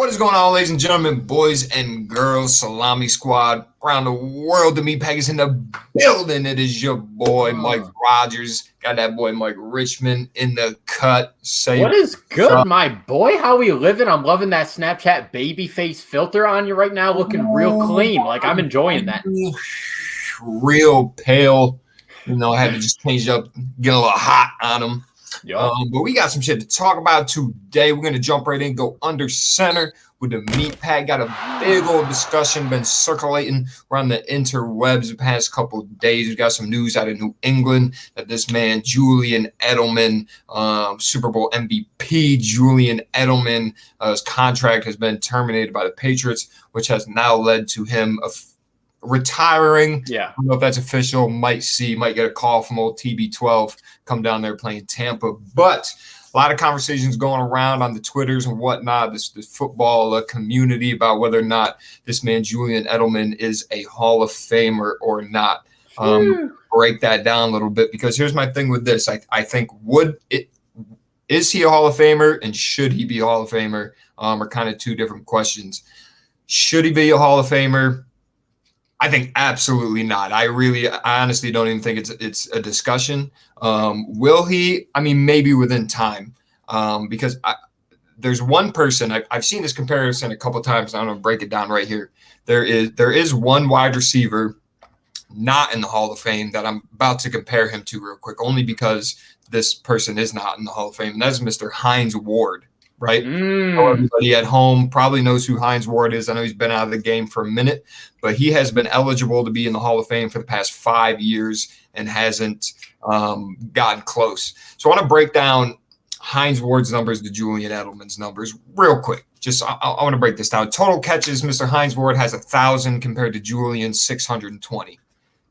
What is going on, ladies and gentlemen, boys and girls, Salami squad around the world? The meat pack is in the building. It is your boy, Mike Rogers. Got that boy, Mike Richman, in the cut. What is good, my boy? How we living? I'm loving that Snapchat baby face filter on you right now, looking real clean. Like, I'm enjoying that. Real pale. I had to just change up, get a little hot on him. Yep. But we got some shit to talk about today. We're going to jump right in, go under center with the meat pack. Got a big old discussion been circulating around the interwebs the past couple of days. We got some news out of New England that this man, Julien Edelman, Super Bowl MVP, Julien Edelman, his contract has been terminated by the Patriots, which has now led to him retiring. Yeah. I don't know if that's official. Might get a call from old TB12, come down there playing Tampa. But a lot of conversations going around on the Twitters and whatnot, this football community about whether or not this man, Julien Edelman, is a Hall of Famer or not. Break that down a little bit, because here's my thing with this. I think is he a Hall of Famer, and should he be a Hall of Famer are kind of two different questions. Should he be a Hall of Famer? I think absolutely not. I honestly don't even think it's a discussion. Will he? I mean, maybe within time, because there's one person I've seen this comparison a couple of times. I'm going to break it down right here. There is one wide receiver not in the Hall of Fame that I'm about to compare him to real quick, only because this person is not in the Hall of Fame, and that's Mr. Hines Ward. Right? So everybody at home probably knows who Hines Ward is. I know he's been out of the game for a minute, but he has been eligible to be in the Hall of Fame for the past 5 years and hasn't gotten close. So I want to break down Hines Ward's numbers to Julien Edelman's numbers real quick. I want to break this down. Total catches, Mr. Hines Ward has 1,000 compared to Julien's 620.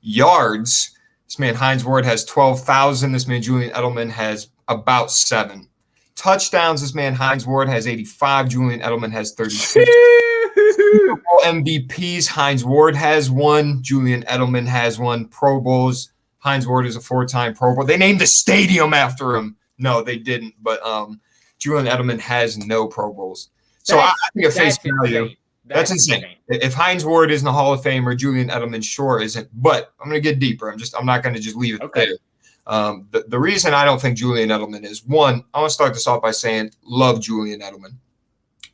Yards, this man Hines Ward has 12,000. This man Julien Edelman has about 7. Touchdowns, this man Hines Ward has 85. Julien Edelman has 36. Super Bowl MVPs, Hines Ward has 1. Julien Edelman has 1. Pro Bowls, Hines Ward is a 4-time Pro Bowl. They named the stadium after him. No, they didn't. But Julien Edelman has no Pro Bowls. So I think at face value, that's insane. If Hines Ward isn't a Hall of Famer, Julien Edelman sure isn't. But I'm going to get deeper. I'm not going to just leave it there. The reason I don't think Julien Edelman is, one, I want to start this off by saying, love Julien Edelman.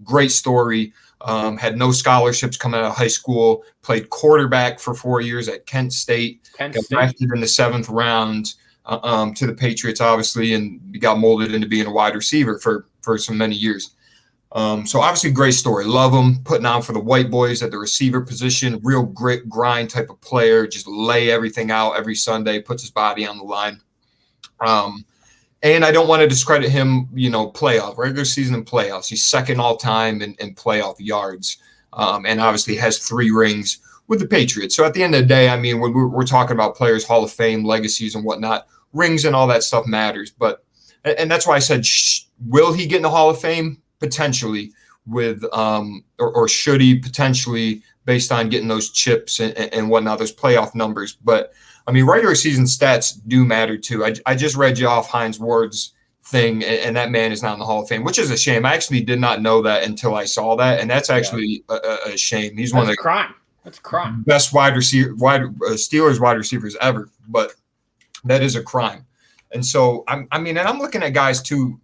Great story. Had no scholarships coming out of high school, played quarterback for 4 years at Kent State, got drafted in the 7th round to the Patriots, obviously, and got molded into being a wide receiver for so many years. So obviously great story. Love him, putting on for the white boys at the receiver position, real grit, grind type of player, just lay everything out every Sunday, puts his body on the line. And I don't want to discredit him, regular season and playoffs. He's second all time in playoff yards, and obviously has 3 rings with the Patriots. So at the end of the day, I mean, when we're talking about players, Hall of Fame, legacies and whatnot, rings and all that stuff matters. And that's why I said, will he get in the Hall of Fame? Potentially, with or should he potentially, based on getting those chips and whatnot, those playoff numbers. But I mean, regular season stats do matter too. I just read you off Hines Ward's thing, and that man is not in the Hall of Fame, which is a shame. I actually did not know that until I saw that, and that's actually a shame. He's one of the crime. That's a crime. Best Steelers wide receivers ever, but that is a crime. And so I'm looking at guys too.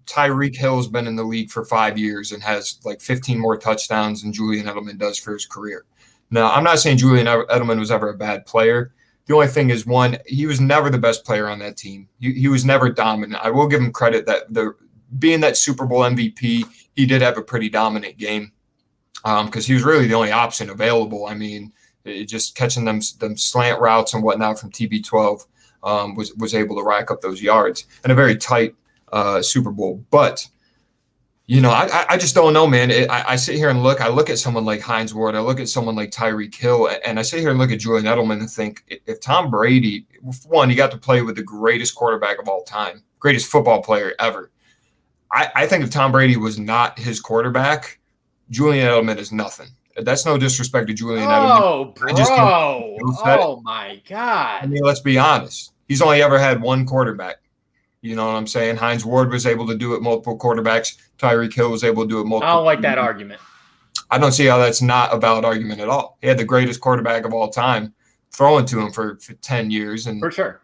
Tyreek Hill's been in the league for 5 years and has like 15 more touchdowns than Julien Edelman does for his career. Now, I'm not saying Julien Edelman was ever a bad player. The only thing is, one, he was never the best player on that team. He was never dominant. I will give him credit that being that Super Bowl MVP, he did have a pretty dominant game because he was really the only option available. I mean, just catching them slant routes and whatnot from TB12 was able to rack up those yards in a very tight Super Bowl. But I just don't know, man. I sit here and I look at someone like Hines Ward, I look at someone like Tyreek Hill, and I sit here and look at Julien Edelman and think, if Tom Brady, one, he got to play with the greatest quarterback of all time, greatest football player ever. I think if Tom Brady was not his quarterback, Julien Edelman is nothing. That's no disrespect to Julien Edelman. Oh, bro. Oh, my God. I mean, let's be honest. He's only ever had one quarterback. You know what I'm saying? Hines Ward was able to do it multiple quarterbacks. Tyreek Hill was able to do it multiple. I don't like that argument. I don't see how that's not a valid argument at all. He had the greatest quarterback of all time throwing to him for 10 years. And for sure,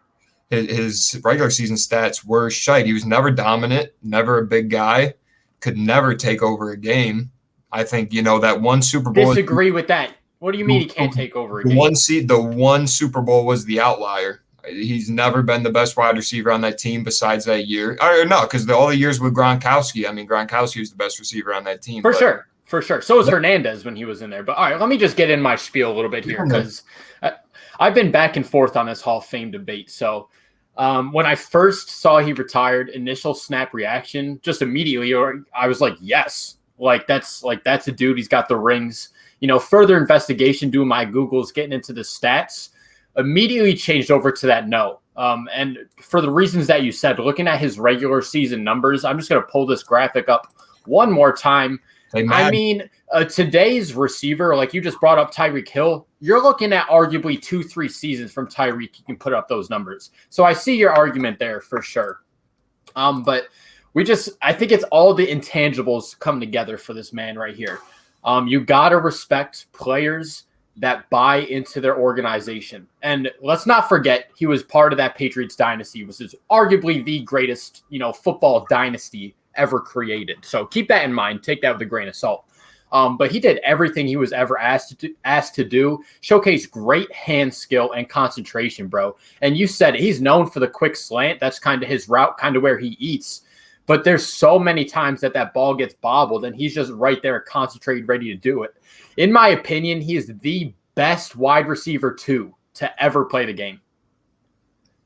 his regular season stats were shite. He was never dominant, never a big guy, could never take over a game. I think, that one Super Bowl. Disagree with that. What do you mean he can't take over a game? The one Super Bowl was the outlier. He's never been the best wide receiver on that team besides that year. Or no, because all the years with Gronkowski, Gronkowski was the best receiver on that team. For sure. So was Hernandez when he was in there. But all right, let me just get in my spiel a little bit here because I've been back and forth on this Hall of Fame debate. So when I first saw he retired, initial snap reaction, just immediately, I was like, yes, that's a dude. He's got the rings. Further investigation, doing my Googles, getting into the stats, immediately changed over to that no. And for the reasons that you said, looking at his regular season numbers, I'm just going to pull this graphic up one more time. I mean, today's receiver, like you just brought up Tyreek Hill, you're looking at arguably 2-3 seasons from Tyreek. You can put up those numbers. So I see your argument there for sure. But I think it's all the intangibles come together for this man right here. You got to respect players that buy into their organization. And let's not forget, he was part of that Patriots dynasty, which is arguably the greatest, football dynasty ever created. So keep that in mind. Take that with a grain of salt. But he did everything he was ever asked to do, showcase great hand skill and concentration, bro. And you said it, he's known for the quick slant. That's kind of his route, kind of where he eats. But there's so many times that ball gets bobbled and he's just right there concentrated, ready to do it. In my opinion, he is the best wide receiver to ever play the game.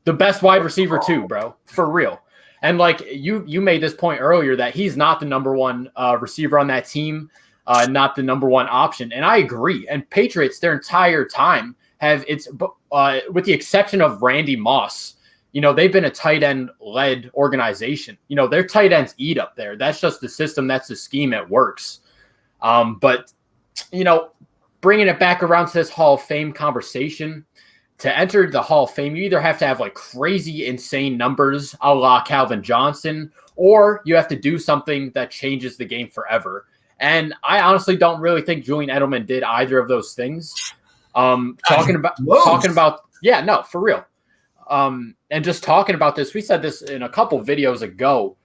The best wide receiver bro, for real. And like you made this point earlier that he's not the number one receiver on that team, not the number one option. And I agree. And Patriots, their entire time with the exception of Randy Moss, they've been a tight end led organization. Their tight ends eat up there. That's just the system. That's the scheme. It works. But bringing it back around to this Hall of Fame conversation, to enter the Hall of Fame, you either have to have like crazy, insane numbers a la Calvin Johnson, or you have to do something that changes the game forever. And I honestly don't really think Julian Edelman did either of those things. For real. And just talking about this, we said this in a couple videos ago.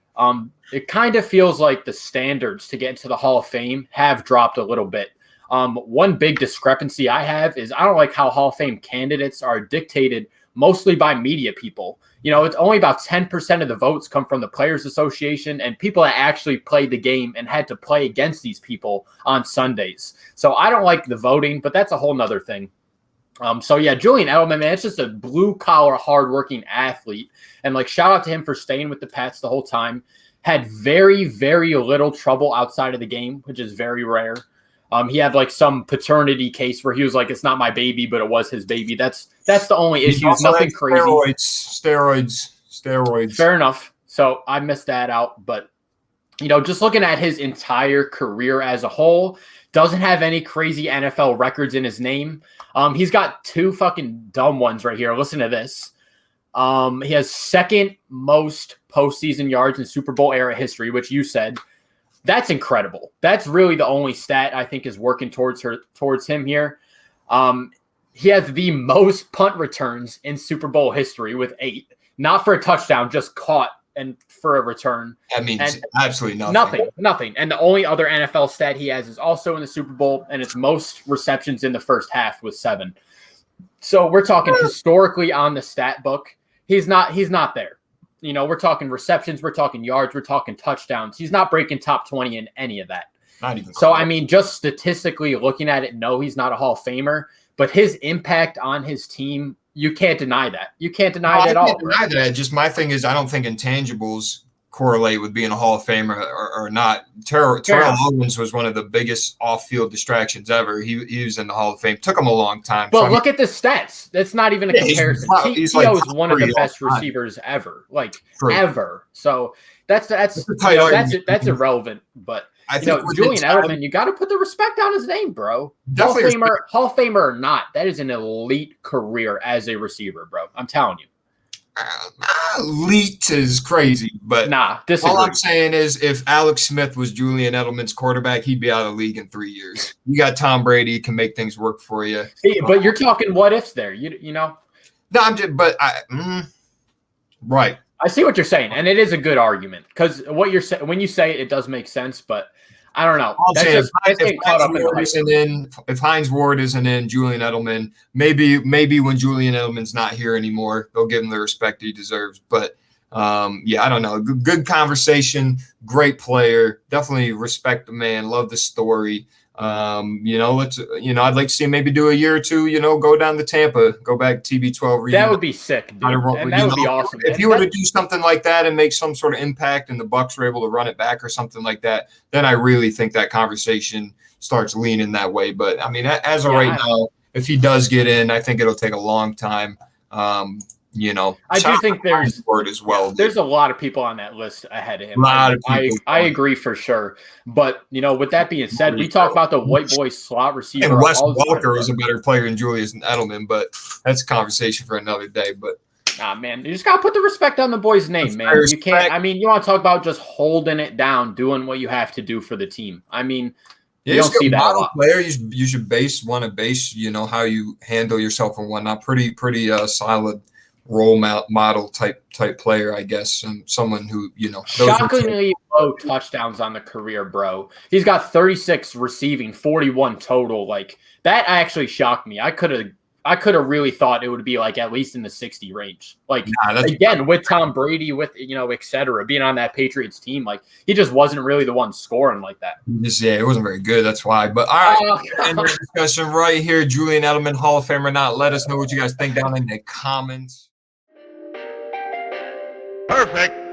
It kind of feels like the standards to get into the Hall of Fame have dropped a little bit. One big discrepancy I have is I don't like how Hall of Fame candidates are dictated mostly by media people. It's only about 10% of the votes come from the Players Association and people that actually played the game and had to play against these people on Sundays. So I don't like the voting, but that's a whole nother thing. Julian Edelman, man, it's just a blue-collar, hardworking athlete. And, shout out to him for staying with the Pats the whole time. Had very, very little trouble outside of the game, which is very rare. He had, some paternity case where he was like, it's not my baby, but it was his baby. That's the only issue. Nothing crazy. Steroids. Fair enough. So I missed that out. But, just looking at his entire career as a whole, doesn't have any crazy NFL records in his name. He's got two fucking dumb ones right here. Listen to this. He has second most postseason yards in Super Bowl era history, which you said. That's incredible. That's really the only stat I think is working towards him here. He has the most punt returns in Super Bowl history with 8. Not for a touchdown, just caught and for a return. That means absolutely nothing. Nothing. And the only other NFL stat he has is also in the Super Bowl, and it's most receptions in the first half with 7. So we're talking historically on the stat book. He's not there. We're talking receptions, we're talking yards, we're talking touchdowns. He's not breaking top 20 in any of that. Not even so, close. Just statistically looking at it, no, he's not a Hall of Famer. But his impact on his team, you can't deny that. You can't deny it at all. I can't deny that. Just my thing is I don't think intangibles correlate with being a Hall of Famer or not. Terrell Owens was one of the biggest off-field distractions ever. He was in the Hall of Fame. Took him a long time. But look at the stats. That's not even a comparison. T.O. is one of the best receivers ever, ever. So that's irrelevant. But I think Julian Edelman, you got to put the respect on his name, bro. Hall of Famer or not, that is an elite career as a receiver, bro. I'm telling you. elite is crazy, but disagree. all I'm saying is if Alex Smith was Julian Edelman's quarterback, he'd be out of the league in 3 years. You got Tom Brady, can make things work for you. But you're talking what ifs there, you know? No, right. I see what you're saying, and it is a good argument because what you're saying when you say it does make sense, but I don't know. If Hines Ward isn't in, Julian Edelman, maybe when Julian Edelman's not here anymore, they'll give him the respect he deserves. But I don't know. Good conversation, great player. Definitely respect the man. Love the story. I'd like to see him maybe do a year or two. Go down to Tampa, go back to TB12. That would be sick, dude. And that would be awesome. If you were to do something like that and make some sort of impact, and the Bucs were able to run it back or something like that, then I really think that conversation starts leaning that way. But I mean, as of right now, if he does get in, I think it'll take a long time. I do think there's as well. There's a lot of people on that list ahead of him. I agree for sure. But with that being said, we talk about the white boy slot receiver. And Wes Walker is a better player than Julius Edelman, but that's a conversation for another day. But man, you just gotta put the respect on the boy's name, man. You can't. I mean, you want to talk about just holding it down, doing what you have to do for the team. I mean. You don't see that a lot. Player, you should want to base, how you handle yourself and whatnot. Pretty solid role model type player, I guess, and someone who shockingly low touchdowns on the career, bro. He's got 36 receiving, 41 total. Like that actually shocked me. I could have really thought it would be like at least in the 60 range. Like again, with Tom Brady, with et cetera, being on that Patriots team, like he just wasn't really the one scoring like that. It wasn't very good. That's why. But all right, end the discussion right here. Julian Edelman, Hall of Fame or not? Let us know what you guys think down in the comments. Perfect.